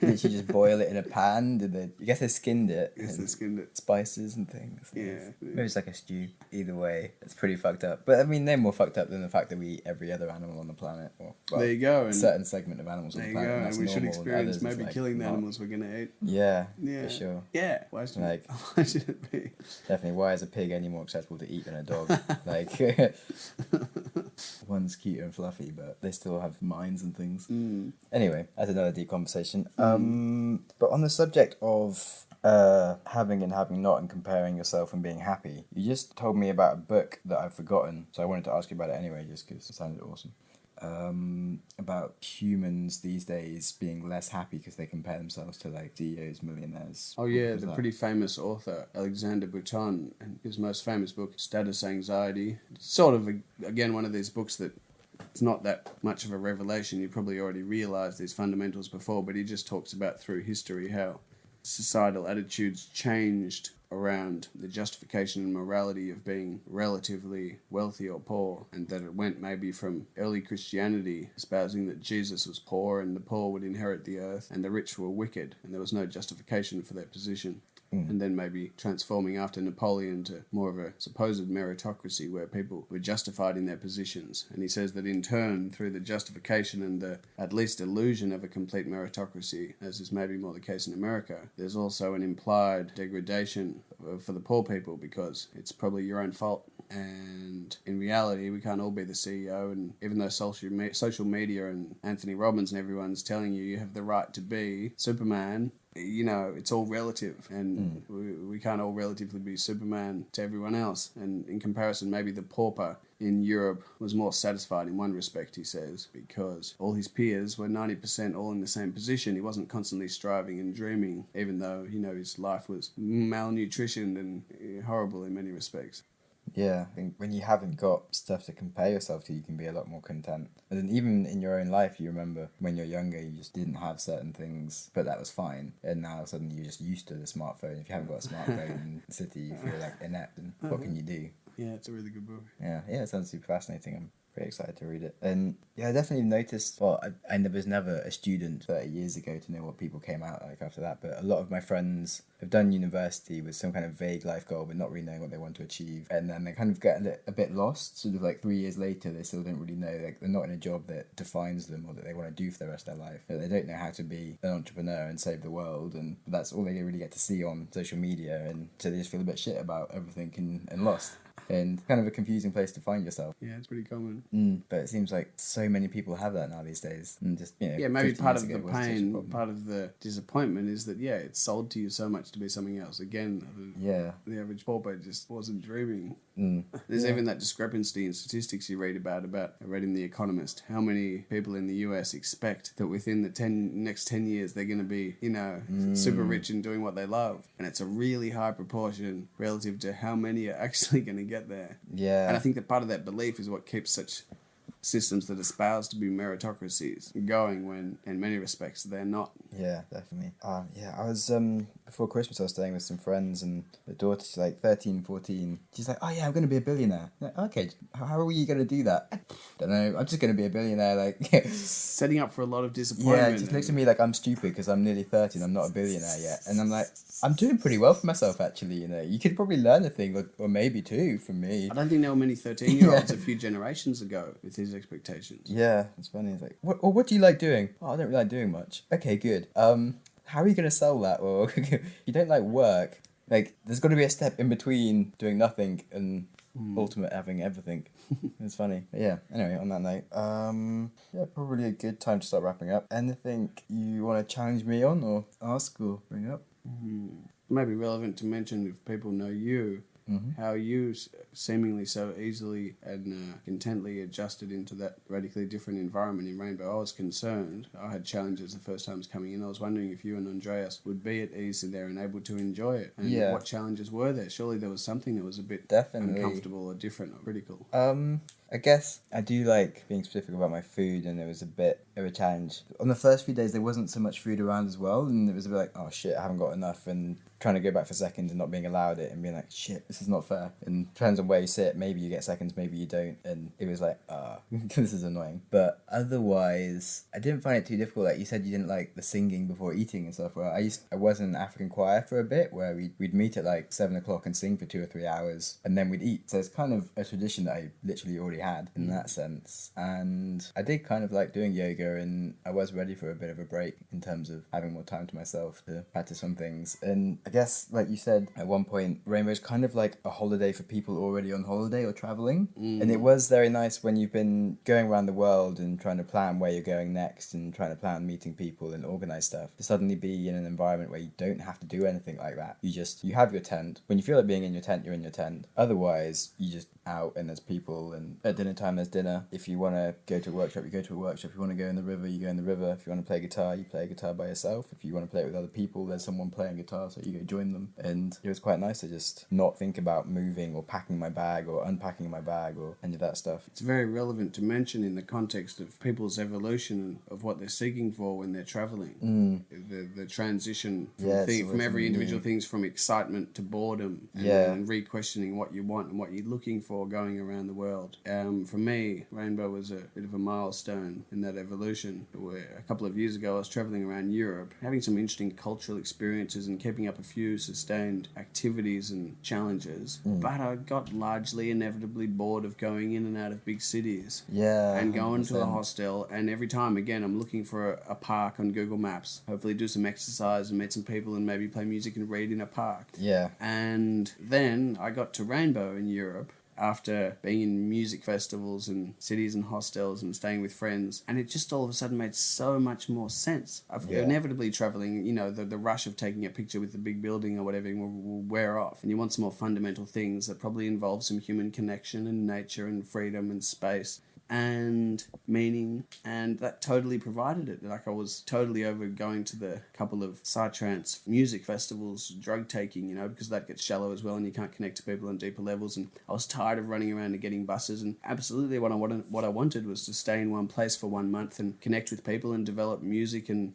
did you just boil it in a pan? Did they? I guess they skinned it. Yes, they skinned it. Spices and things. Yeah. Maybe it's like a stew. Either way, it's pretty fucked up. But I mean, they're more fucked up than the fact that we eat every other animal on the planet. Or, well, There you go. a And certain segment of animals on there the you planet. go. And And that's we should normal, and experience others is, maybe like, killing the not. animals we're going to eat. Yeah, Yeah. for sure. Yeah. Why should, Like- why should it be? Definitely. Why is a pig any more acceptable to eat than a dog? Like, one's cute and fluffy, but they still have minds and things. Anyway, that's another deep conversation. But on the subject of having and having not and comparing yourself and being happy, you just told me about a book that I've forgotten, so I wanted to ask you about it anyway, just because it sounded awesome. About humans these days being less happy because they compare themselves to like CEOs, millionaires. Oh yeah, What was the that? pretty famous author Alexander Bouton, and his most famous book, Status Anxiety. It's sort of again one of these books that it's not that much of a revelation. You probably already realised these fundamentals before, but he just talks about through history how societal attitudes changed around the justification and morality of being relatively wealthy or poor, and that it went maybe from early Christianity espousing that Jesus was poor and the poor would inherit the earth and the rich were wicked and there was no justification for their position. And then maybe transforming after Napoleon to more of a supposed meritocracy where people were justified in their positions. And he says that in turn, through the justification and the at least illusion of a complete meritocracy, as is maybe more the case in America, there's also an implied degradation for the poor people because it's probably your own fault. And in reality, we can't all be the CEO. And even though social media and Anthony Robbins and everyone's telling you have the right to be Superman, you know, it's all relative, and we can't all relatively be Superman to everyone else. And in comparison, maybe the pauper in Europe was more satisfied in one respect, he says, because all his peers were 90% all in the same position. He wasn't constantly striving and dreaming, even though, you know, his life was malnutritioned and horrible in many respects. Yeah, I think when you haven't got stuff to compare yourself to, you can be a lot more content. And then even in your own life, you remember when you're younger, you just didn't have certain things, but that was fine. And now suddenly you're just used to the smartphone. If you haven't got a smartphone in the city, you feel like inept. And what can you do? Yeah, it's a really good book. Yeah, it sounds super fascinating. I'm pretty excited to read it. And yeah, I definitely noticed, well, I was never a student 30 years ago to know what people came out like after that, but a lot of my friends have done university with some kind of vague life goal, but not really knowing what they want to achieve. And then they kind of get a bit lost, sort of like 3 years later, they still don't really know, like they're not in a job that defines them or that they want to do for the rest of their life. They don't know how to be an entrepreneur and save the world, and that's all they really get to see on social media, and so they just feel a bit shit about everything and lost. And kind of a confusing place to find yourself. Yeah, it's pretty common. But it seems like so many people have that now these days. And just, you know, Yeah, maybe 50 part years of ago the it wasn't such a pain, problem. part of the disappointment is that, yeah, it's sold to you so much to be something else. Again, Yeah. the average pauper just wasn't dreaming. Mm. There's even that discrepancy in statistics you read about, I read in The Economist, how many people in the US expect that within the next 10 years they're going to be, you know, super rich and doing what they love. And it's a really high proportion relative to how many are actually going to get there. Yeah. And I think that part of that belief is what keeps such systems that espouse to be meritocracies going when, in many respects, they're not. Yeah, definitely. Yeah, I was, before Christmas I was staying with some friends, and the daughter, she's like 13, 14. She's like, oh yeah, I'm going to be a billionaire. I'm like, okay, how are you going to do that? Don't know, I'm just going to be a billionaire, like... Setting up for a lot of disappointment. Yeah, it just looks at me like I'm stupid because I'm nearly 30 and I'm not a billionaire yet. And I'm like, I'm doing pretty well for myself, actually, you know. You could probably learn a thing, or maybe two, from me. I don't think there were many 13-year-olds a few generations ago with these expectations. Yeah, it's funny. It's like, what do you like doing? Oh, I don't really like doing much. Okay, good. How are you going to sell that? Or you don't like work. Like, there's got to be a step in between doing nothing and ultimate having everything. It's funny. But yeah, anyway, on that note, yeah, probably a good time to start wrapping up. Anything you want to challenge me on or ask or bring up? Maybe relevant to mention if people know you, how you seemingly so easily and contently adjusted into that radically different environment in Rainbow. I was concerned. I had challenges the first time I was coming in. I was wondering if you and Andreas would be at ease in there and able to enjoy it. And what challenges were there? Surely there was something that was a bit Definitely uncomfortable or different or critical. I guess I do like being specific about my food, and it was a bit of a challenge. On the first few days, there wasn't so much food around as well, and it was a bit like, oh shit, I haven't got enough, and trying to go back for seconds and not being allowed it, and being like, shit, this is not fair. And depends on where you sit, maybe you get seconds, maybe you don't, and it was like, this is annoying. But otherwise, I didn't find it too difficult. Like you said, you didn't like the singing before eating and stuff. Well, I was in an African choir for a bit, where we'd meet at like 7 o'clock and sing for 2 or 3 hours, and then we'd eat. So it's kind of a tradition that I literally already had in that sense. And I did kind of like doing yoga, and I was ready for a bit of a break in terms of having more time to myself to practice some things. And I guess, like you said, at one point, Rainbow's kind of like a holiday for people already on holiday or traveling. And it was very nice when you've been going around the world and trying to plan where you're going next and trying to plan meeting people and organize stuff, to suddenly be in an environment where you don't have to do anything like that. You have your tent. When you feel like being in your tent, you're in your tent. Otherwise, you just out and there's people, and at dinner time there's dinner. If you want to go to a workshop, you go to a workshop. If you want to go in the river, you go in the river. If you want to play guitar, you play guitar by yourself. If you want to play it with other people, there's someone playing guitar, so you go join them. And it was quite nice to just not think about moving or packing my bag or unpacking my bag or any of that stuff. It's very relevant to mention in the context of people's evolution of what they're seeking for when they're traveling. The transition from every individual things, from excitement to boredom, and re-questioning what you want and what you're looking for going around the world. For me, Rainbow was a bit of a milestone in that evolution, where a couple of years ago I was traveling around Europe, having some interesting cultural experiences and keeping up a few sustained activities and challenges, but I got largely inevitably bored of going in and out of big cities and going 100%. To a hostel, and every time again I'm looking for a park on Google Maps, hopefully do some exercise and meet some people and maybe play music and read in a park. And then I got to Rainbow in Europe after being in music festivals and cities and hostels and staying with friends, and it just all of a sudden made so much more sense. Inevitably traveling, the rush of taking a picture with the big building or whatever will wear off, and you want some more fundamental things that probably involve some human connection and nature and freedom and space and meaning, and that totally provided it. Like, I was totally over going to the couple of psytrance music festivals, drug taking, because that gets shallow as well and you can't connect to people on deeper levels, and I was tired of running around and getting buses, and absolutely what I wanted was to stay in one place for 1 month and connect with people and develop music and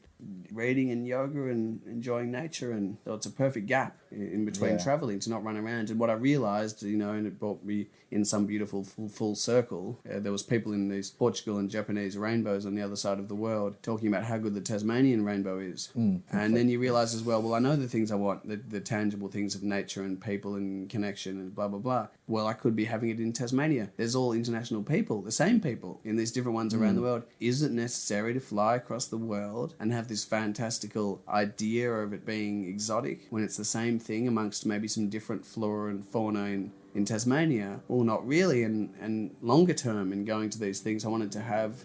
reading and yoga and enjoying nature. And so it's a perfect gap in between traveling to not run around. And what I realized, and it brought me in some beautiful full circle, there was people in these Portugal and Japanese rainbows on the other side of the world talking about how good the Tasmanian rainbow is. And then you realize as well, I know the things I want, the tangible things of nature and people and connection and blah blah blah. Well, I could be having it in Tasmania. There's all international people, the same people in these different ones around the world. Is it necessary to fly across the world and have this fantastical idea of it being exotic when it's the same thing amongst maybe some different flora and fauna in Tasmania? Well, not really. And longer term in going to these things, I wanted to have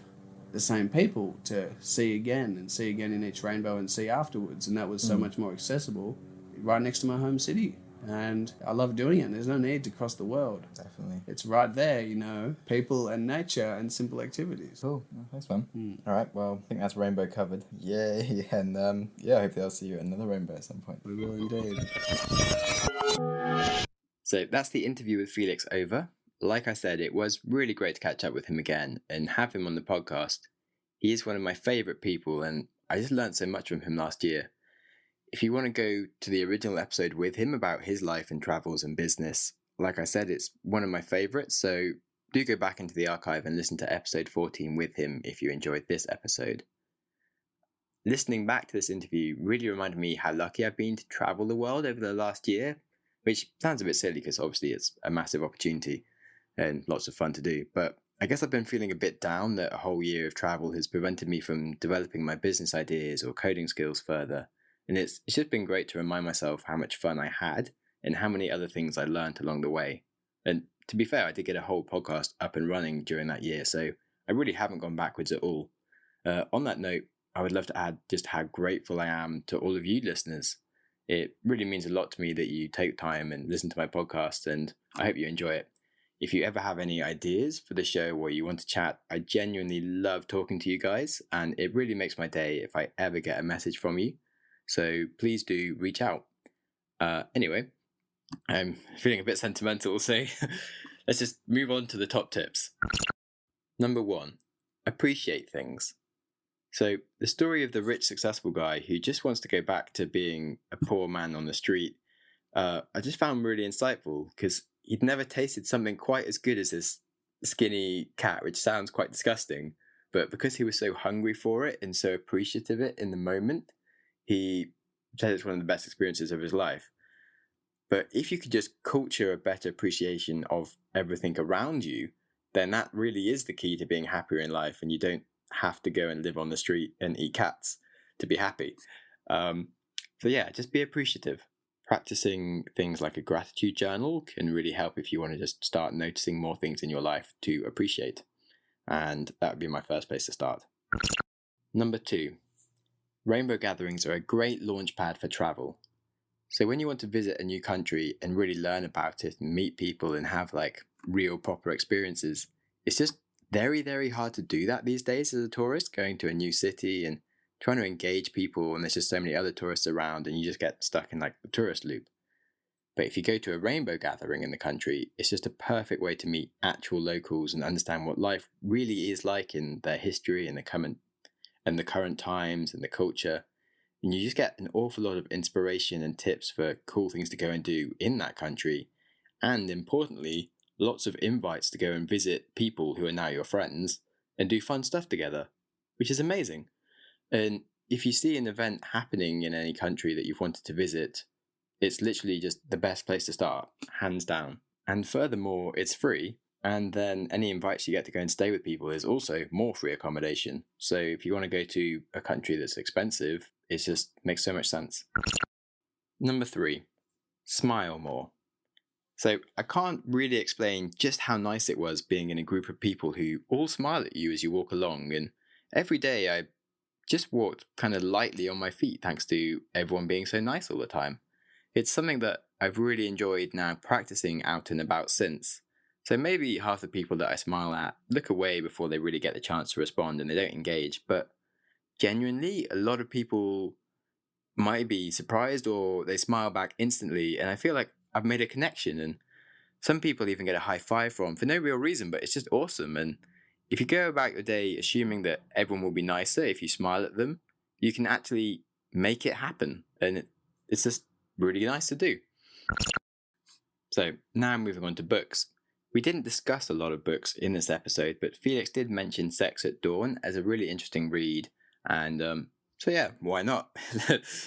the same people to see again in each rainbow and see afterwards. And that was so much more accessible right next to my home city. And I love doing it. There's no need to cross the world. Definitely. It's right there, people and nature and simple activities. Cool. Thanks, man. All right, well, I think that's Rainbow covered. Yay. And hopefully I'll see you at another Rainbow at some point. We will indeed. So that's the interview with Felix over. Like I said, it was really great to catch up with him again and have him on the podcast. He is one of my favourite people, and I just learned so much from him last year. If you want to go to the original episode with him about his life and travels and business, like I said, it's one of my favourites, so do go back into the archive and listen to episode 14 with him if you enjoyed this episode. Listening back to this interview really reminded me how lucky I've been to travel the world over the last year, which sounds a bit silly because obviously it's a massive opportunity and lots of fun to do, but I guess I've been feeling a bit down that a whole year of travel has prevented me from developing my business ideas or coding skills further. And it's just been great to remind myself how much fun I had and how many other things I learned along the way. And to be fair, I did get a whole podcast up and running during that year, so I really haven't gone backwards at all. On that note, I would love to add just how grateful I am to all of you listeners. It really means a lot to me that you take time and listen to my podcast, and I hope you enjoy it. If you ever have any ideas for the show or you want to chat, I genuinely love talking to you guys, and it really makes my day if I ever get a message from you. So please do reach out. Anyway, I'm feeling a bit sentimental, so Let's just move on to the top tips. Number 1, appreciate things. So the story of the rich, successful guy who just wants to go back to being a poor man on the street, I just found really insightful because he'd never tasted something quite as good as this skinny cat, which sounds quite disgusting, but because he was so hungry for it and so appreciative of it in the moment, he said it's one of the best experiences of his life. But if you could just culture a better appreciation of everything around you, then that really is the key to being happier in life, and you don't have to go and live on the street and eat cats to be happy. So yeah, just be appreciative. Practicing things like a gratitude journal can really help if you want to just start noticing more things in your life to appreciate. And that would be my first place to start. Number 2, rainbow gatherings are a great launch pad for travel. So when you want to visit a new country and really learn about it and meet people and have like real proper experiences, it's just very, very hard to do that these days as a tourist, going to a new city and trying to engage people, and there's just so many other tourists around and you just get stuck in like the tourist loop. But if you go to a rainbow gathering in the country, it's just a perfect way to meet actual locals and understand what life really is like in their history and the current times and the culture. And you just get an awful lot of inspiration and tips for cool things to go and do in that country. And importantly, lots of invites to go and visit people who are now your friends and do fun stuff together, which is amazing. And if you see an event happening in any country that you've wanted to visit, it's literally just the best place to start, hands down. And furthermore, it's free. And then any invites you get to go and stay with people is also more free accommodation. So if you want to go to a country that's expensive, it just makes so much sense. Number 3, smile more. So I can't really explain just how nice it was being in a group of people who all smile at you as you walk along. And every day I just walked kind of lightly on my feet thanks to everyone being so nice all the time. It's something that I've really enjoyed now practicing out and about since. So maybe half the people that I smile at look away before they really get the chance to respond and they don't engage. But genuinely, a lot of people might be surprised or they smile back instantly. And I feel like I've made a connection. And some people even get a high five from for no real reason, but it's just awesome. And if you go about your day assuming that everyone will be nicer if you smile at them, you can actually make it happen. And it's just really nice to do. So now moving on to books. We didn't discuss a lot of books in this episode, but Felix did mention Sex at Dawn as a really interesting read. And so yeah, why not?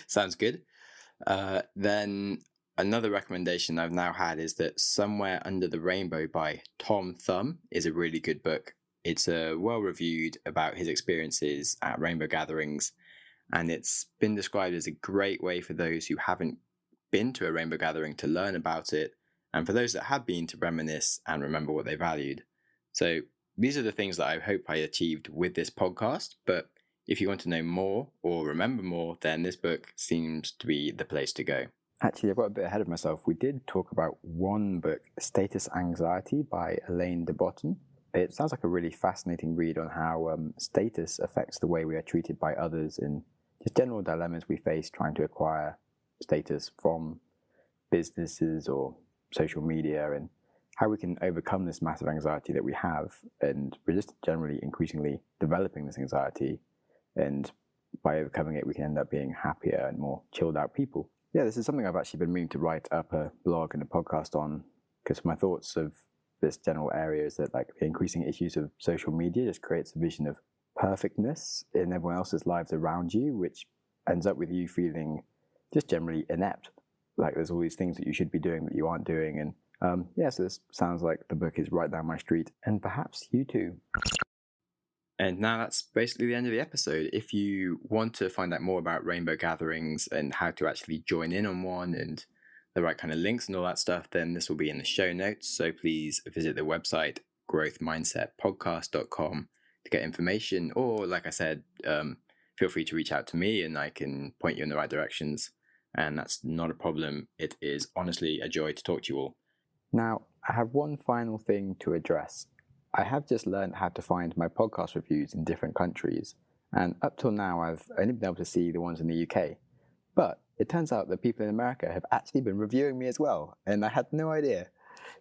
Sounds good. Then another recommendation I've now had is that Somewhere Under the Rainbow by Tom Thumb is a really good book. It's well reviewed about his experiences at rainbow gatherings, and it's been described as a great way for those who haven't been to a rainbow gathering to learn about it, and for those that have been to reminisce and remember what they valued. So these are the things that I hope I achieved with this podcast, but if you want to know more or remember more, then this book seems to be the place to go. Actually, I've got a bit ahead of myself. We did talk about one book, Status Anxiety by Elaine de Botton. It sounds like a really fascinating read on how status affects the way we are treated by others and just general dilemmas we face trying to acquire status from businesses or social media, and how we can overcome this massive anxiety that we have. And we're just generally increasingly developing this anxiety, and by overcoming it we can end up being happier and more chilled out people. Yeah, this is something I've actually been meaning to write up a blog and a podcast on, because my thoughts of this general area is that like the increasing issues of social media just creates a vision of perfectness in everyone else's lives around you, which ends up with you feeling just generally inept. Like there's all these things that you should be doing that you aren't doing. And yeah, so this sounds like the book is right down my street, and perhaps you too. And now that's basically the end of the episode. If you want to find out more about rainbow gatherings and how to actually join in on one and the right kind of links and all that stuff, then this will be in the show notes. So please visit the website, growthmindsetpodcast.com, to get information. Or like I said, feel free to reach out to me and I can point you in the right directions. And that's not a problem. It is honestly a joy to talk to you all. Now, I have one final thing to address. I have just learned how to find my podcast reviews in different countries. And up till now, I've only been able to see the ones in the UK. But it turns out that people in America have actually been reviewing me as well. And I had no idea.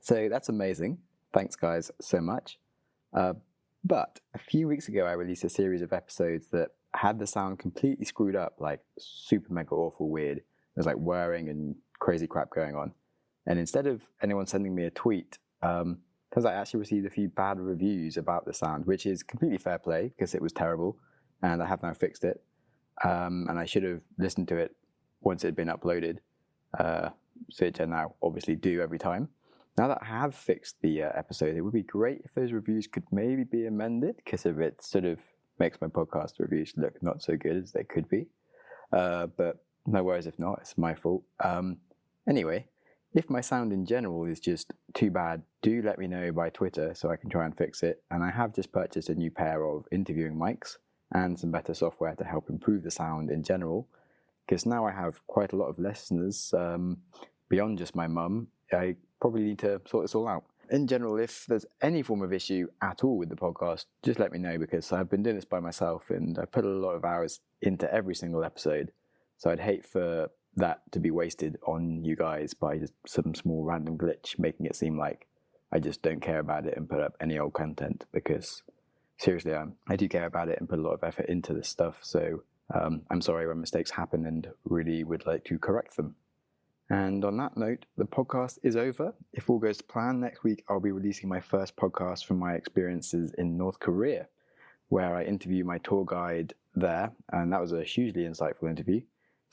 So that's amazing. Thanks, guys, so much. But a few weeks ago, I released a series of episodes that had the sound completely screwed up, like super mega awful weird. There's like whirring and crazy crap going on. And instead of anyone sending me a tweet, because I actually received a few bad reviews about the sound, which is completely fair play because it was terrible, and I have now fixed it. And I should have listened to it once it had been uploaded, which I now obviously do every time. Now that I have fixed the episode, it would be great if those reviews could maybe be amended, because if it sort of makes my podcast reviews look not so good as they could be. But no worries if not, it's my fault. Anyway, if my sound in general is just too bad, do let me know by Twitter so I can try and fix it. And I have just purchased a new pair of interviewing mics and some better software to help improve the sound in general, because now I have quite a lot of listeners beyond just my mum. I probably need to sort this all out. In general, if there's any form of issue at all with the podcast, just let me know, because I've been doing this by myself and I put a lot of hours into every single episode. So I'd hate for that to be wasted on you guys by just some small random glitch, making it seem like I just don't care about it and put up any old content, because seriously, I do care about it and put a lot of effort into this stuff. So I'm sorry when mistakes happen and really would like to correct them. And on that note, the podcast is over. If all goes to plan, next week I'll be releasing my first podcast from my experiences in North Korea, where I interview my tour guide there, and that was a hugely insightful interview.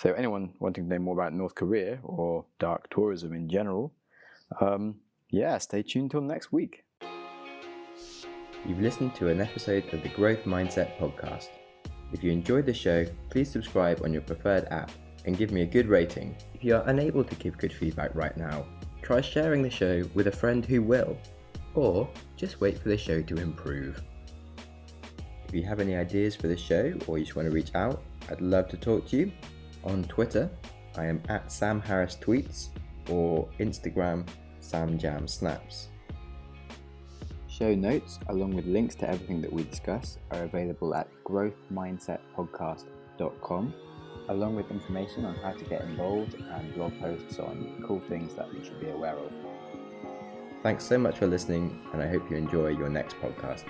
So anyone wanting to know more about North Korea or dark tourism in general, stay tuned till next week. You've listened to an episode of the Growth Mindset podcast. If you enjoyed the show, please subscribe on your preferred app and give me a good rating. If you are unable to give good feedback right now, try sharing the show with a friend who will, or just wait for the show to improve. If you have any ideas for the show or you just want to reach out, I'd love to talk to you. On Twitter, I am at Sam Harris Tweets, or Instagram, SamJamSnaps. Show notes, along with links to everything that we discuss, are available at growthmindsetpodcast.com, along with information on how to get involved and blog posts on cool things that you should be aware of. Thanks so much for listening, and I hope you enjoy your next podcast.